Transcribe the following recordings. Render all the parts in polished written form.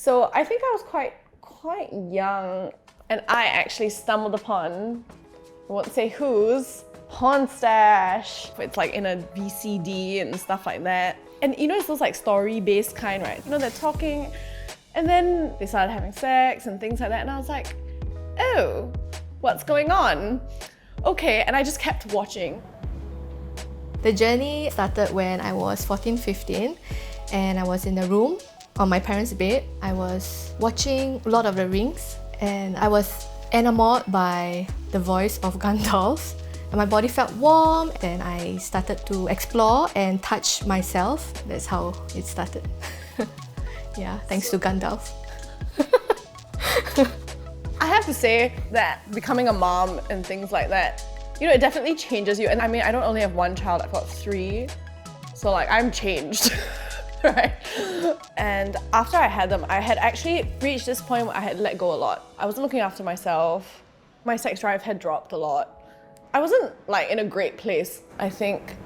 So I think I was quite young, and I actually stumbled upon, I won't say whose, porn stash. It's like in a VCD and stuff like that. And you know, it's those like story-based kind, right? You know, they're talking, and then they started having sex and things like that, and I was like, oh, what's going on? Okay, and I just kept watching. The journey started when I was 14, 15, and I was in a room on my parents' bed. I was watching Lord of the Rings, and I was enamored by the voice of Gandalf. And my body felt warm, and I started to explore and touch myself. That's how it started. Yeah, thanks to Gandalf. I have to say that becoming a mom and things like that, you know, it definitely changes you. And I mean, I don't only have one child, I've got 3. So like, I'm changed, right? And after I had them, I had actually reached this point where I had let go a lot. I wasn't looking after myself. My sex drive had dropped a lot. I wasn't like in a great place, I think.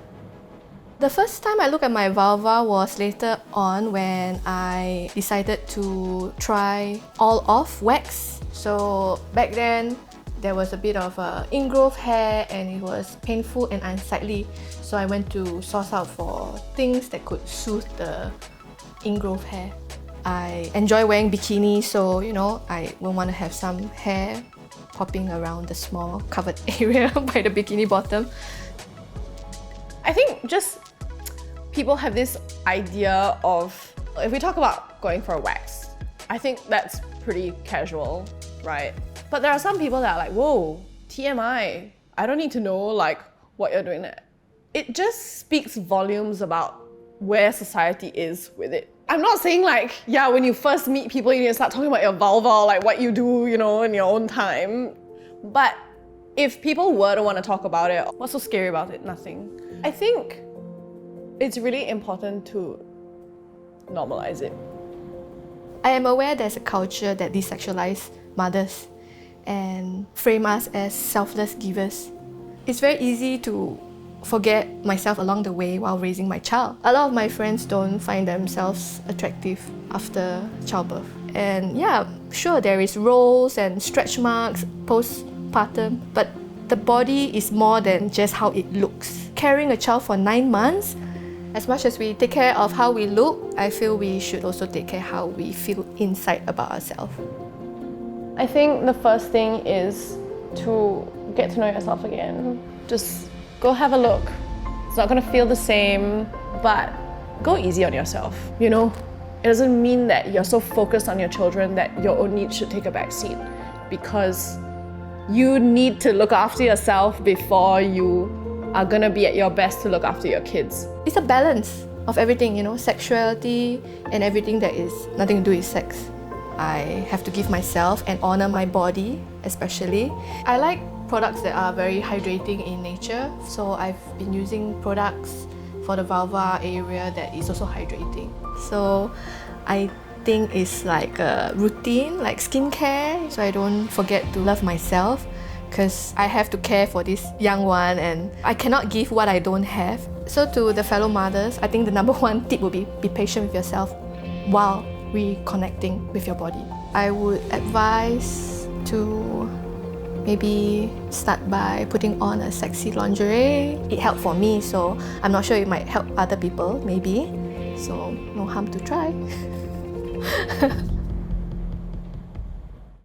The first time I looked at my vulva was later on when I decided to try all-off wax. So back then, there was a bit of ingrowth hair and it was painful and unsightly. So I went to source out for things that could soothe the ingrowth hair. I enjoy wearing bikini, so you know, I will want to have some hair popping around the small covered area by the bikini bottom. I think just people have this idea of, if we talk about going for a wax, I think that's pretty casual, right? But there are some people that are like, whoa, TMI, I don't need to know like what you're doing there. It just speaks volumes about where society is with it. I'm not saying like, yeah, when you first meet people, you need to start talking about your vulva, like what you do, you know, in your own time. But if people were to want to talk about it, what's so scary about it? Nothing. I think it's really important to normalize it. I am aware there's a culture that desexualise mothers and frame us as selfless givers. It's very easy to forget myself along the way while raising my child. A lot of my friends don't find themselves attractive after childbirth. And yeah, sure, there is rolls and stretch marks postpartum, but the body is more than just how it looks. Carrying a child for 9 months, as much as we take care of how we look, I feel we should also take care how we feel inside about ourselves. I think the first thing is to get to know yourself again. Just go have a look. It's not gonna feel the same, but go easy on yourself, you know? It doesn't mean that you're so focused on your children that your own needs should take a back seat, because you need to look after yourself before you are gonna be at your best to look after your kids. It's a balance of everything, you know, sexuality and everything that is nothing to do with sex. I have to give myself and honor my body, especially. I like products that are very hydrating in nature, so I've been using products for the vulva area that is also hydrating. So I think it's like a routine, like skincare, so I don't forget to love myself, because I have to care for this young one and I cannot give what I don't have. So to the fellow mothers, I think the number one tip would be patient with yourself while reconnecting with your body. I would advise to maybe start by putting on a sexy lingerie. It helped for me, so I'm not sure it might help other people, maybe. So no harm to try.